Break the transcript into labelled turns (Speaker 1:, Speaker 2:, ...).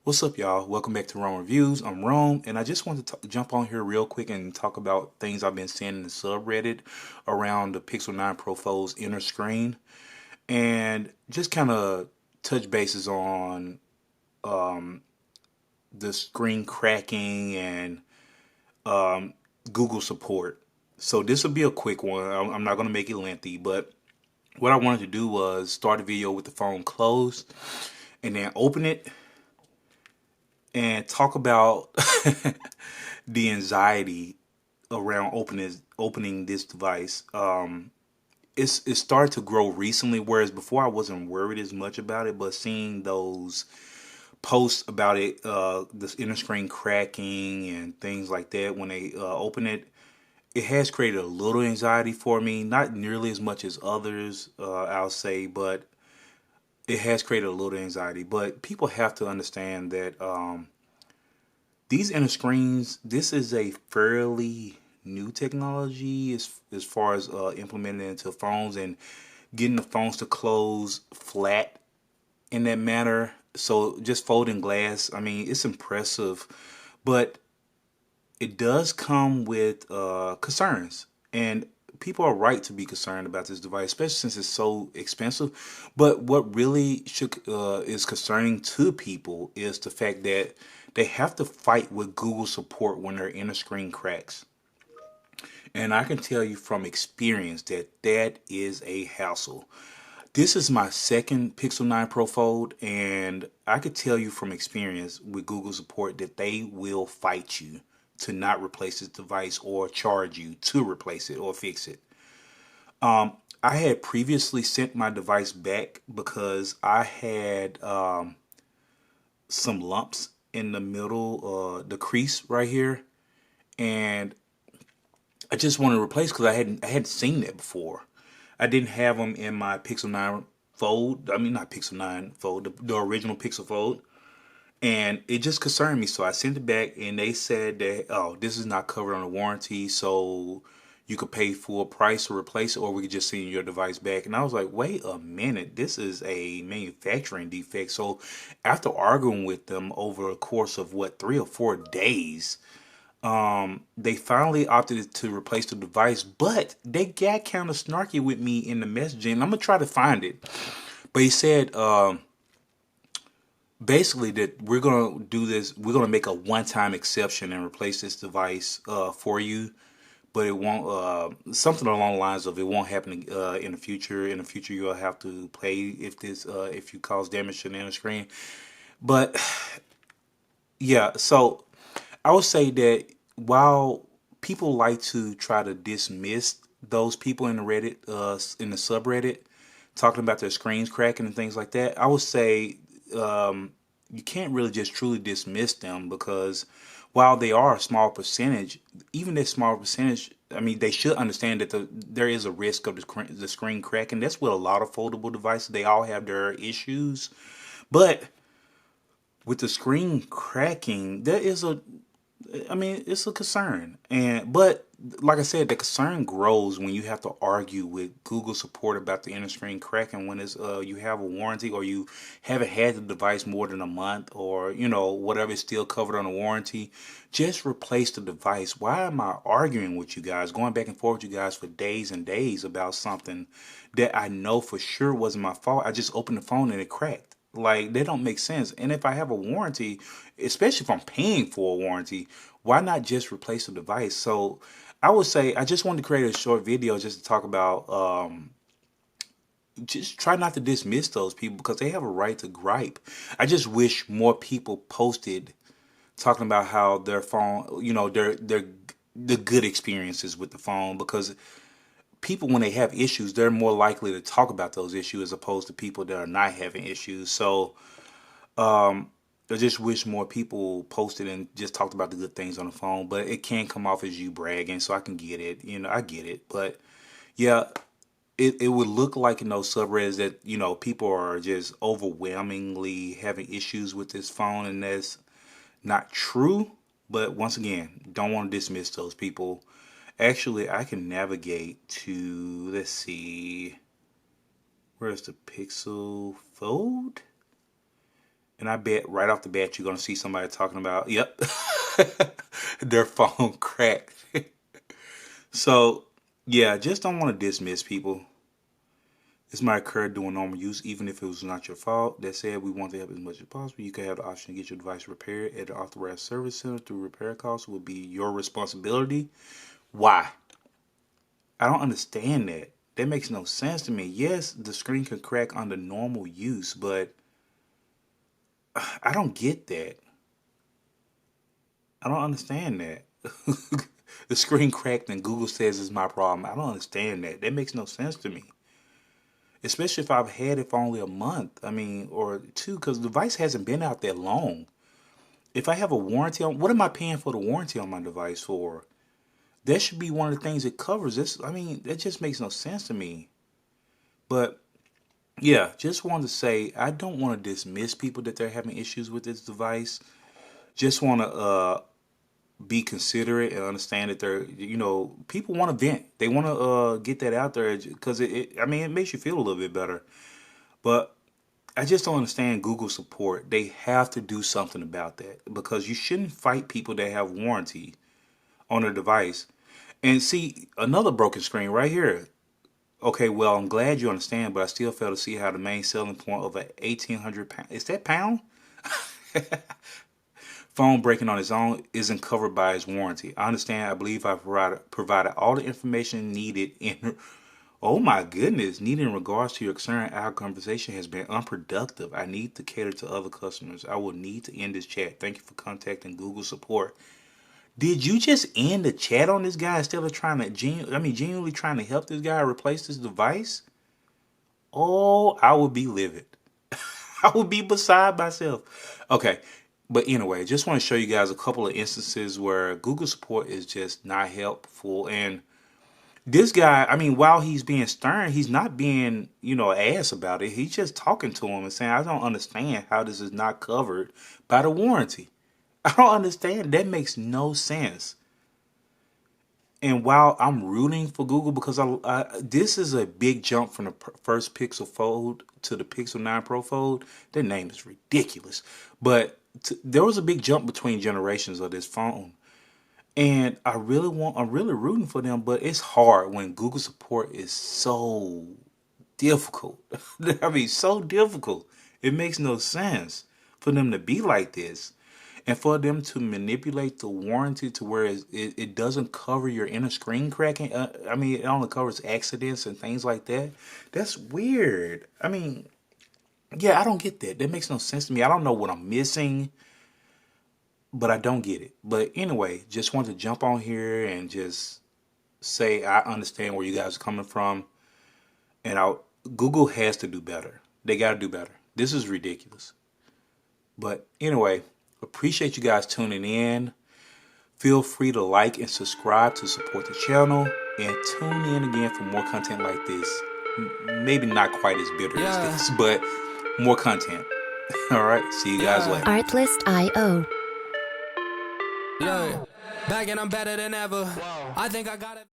Speaker 1: What's up, y'all? Welcome back to Rome Reviews. I'm Rome, and I just wanted to jump on here real quick and talk about things I've been seeing in the subreddit around the Pixel 9 Pro Fold's inner screen, and just kind of touch bases on the screen cracking and um, Google support. So this will be a quick one. I'm not going to make it lengthy, but what I wanted to do was start a video with the phone closed and then open it and talk about the anxiety around opening this device. It started to grow recently, whereas before I wasn't worried as much about it. But seeing those posts about it, this inner screen cracking and things like that when they open it, it has created a little anxiety for me. Not nearly as much as others, I'll say, but it has created a little anxiety. But people have to understand that these inner screens, this is a fairly new technology as far as implementing it into phones and getting the phones to close flat in that manner. So just folding glass, I mean, it's impressive, but it does come with concerns, and people are right to be concerned about this device, especially since it's so expensive. But what really is concerning to people is the fact that they have to fight with Google support when their inner screen cracks. And I can tell you from experience that that is a hassle. This is my second Pixel 9 Pro Fold, and I could tell you from experience with Google support that they will fight you to not replace this device or charge you to replace it or fix it. I had previously sent my device back because I had some lumps in the middle, the crease right here, and I just wanted to replace because I hadn't seen that before. I didn't have them in my Pixel 9 Fold. I mean, not Pixel 9 Fold, the original Pixel Fold. And it just concerned me. So I sent it back and they said that, oh, this is not covered on the warranty. So you could pay full price to replace it, or we could just send your device back. And I was like, wait a minute, this is a manufacturing defect. So after arguing with them over a course of what, 3 or 4 days, they finally opted to replace the device, but they got kind of snarky with me in the messaging. I'm gonna try to find it, but he said basically that we're gonna do this. We're gonna make a one-time exception and replace this device for you, but it won't. Something along the lines of it won't happen in the future. In the future, you'll have to pay if you cause damage to the inner screen. But yeah, so I would say that while people like to try to dismiss those people in the Reddit, in the subreddit, talking about their screens cracking and things like that, I would say you can't really just truly dismiss them because while they are a small percentage, even this small percentage, I mean, they should understand that there is a risk of the screen cracking. That's with a lot of foldable devices. They all have their issues, but with the screen cracking, there is a I mean, it's a concern, and but like I said, the concern grows when you have to argue with Google support about the inner screen cracking when it's you have a warranty or you haven't had the device more than a month or whatever is still covered on the warranty. Just replace the device. Why am I arguing with you guys, going back and forth with you guys for days and days about something that I know for sure wasn't my fault? I just opened the phone and it cracked. Like, they don't make sense. And if I have a warranty, especially if I'm paying for a warranty, why not just replace the device? So I would say I just wanted to create a short video just to talk about just try not to dismiss those people because they have a right to gripe. I just wish more people posted talking about how their phone, their the good experiences with the phone, because people, when they have issues, they're more likely to talk about those issues as opposed to people that are not having issues. So I just wish more people posted and just talked about the good things on the phone, but it can come off as you bragging, so I can get it. I get it. But yeah, it would look like in those subreddits that, people are just overwhelmingly having issues with this phone, and that's not true. But once again, don't want to dismiss those people. Actually, I can navigate to, let's see, where's the Pixel Fold? And I bet right off the bat you're gonna see somebody talking about, yep, their phone cracked. So yeah, just don't want to dismiss people. This might occur during normal use, even if it was not your fault. That said, we want to help as much as possible. You can have the option to get your device repaired at the authorized service center through repair costs will be your responsibility. Why? I don't understand that. That makes no sense to me. Yes, the screen can crack under normal use, but I don't get that. I don't understand that. The screen cracked and Google says it's my problem. I don't understand that. That makes no sense to me. Especially if I've had it for only a month. I mean, or two, because the device hasn't been out that long. If I have a warranty on, what am I paying for the warranty on my device for? That should be one of the things it covers. This, I mean, that just makes no sense to me. But yeah, just wanted to say I don't want to dismiss people that they're having issues with this device. Just want to be considerate and understand that they're, people want to vent. They want to get that out there because I mean, it makes you feel a little bit better. But I just don't understand Google support. They have to do something about that because you shouldn't fight people that have warranty on their device. And see, another broken screen right here. Okay, well, I'm glad you understand, but I still fail to see how the main selling point of a 1,800 pound, is that pound? Phone breaking on its own isn't covered by its warranty. I understand. I believe I've provided all the information needed oh my goodness, needed in regards to your concern. Our conversation has been unproductive. I need to cater to other customers. I will need to end this chat. Thank you for contacting Google support. Did you just end the chat on this guy instead of trying to genuinely trying to help this guy replace this device? Oh, I would be livid. I would be beside myself. Okay. But anyway, just want to show you guys a couple of instances where Google support is just not helpful. And this guy, I mean, while he's being stern, he's not being, an ass about it. He's just talking to him and saying, I don't understand how this is not covered by the warranty. I don't understand. That makes no sense. And while I'm rooting for Google because this is a big jump from the first Pixel Fold to the Pixel 9 Pro Fold. Their name is ridiculous. But there was a big jump between generations of this phone. And I'm really rooting for them, but it's hard when Google support is so difficult. I mean, so difficult. It makes no sense for them to be like this. And for them to manipulate the warranty to where it doesn't cover your inner screen cracking. I mean, it only covers accidents and things like that. That's weird. I mean, yeah, I don't get that. That makes no sense to me. I don't know what I'm missing, but I don't get it. But anyway, just wanted to jump on here and just say I understand where you guys are coming from. And Google has to do better. They got to do better. This is ridiculous. But anyway, appreciate you guys tuning in. Feel free to like and subscribe to support the channel. And tune in again for more content like this. Maybe not quite as bitter as this, but more content. All right, see you guys later.
Speaker 2: Artlist.io.
Speaker 3: Look, back and I'm better than ever. I think I got it.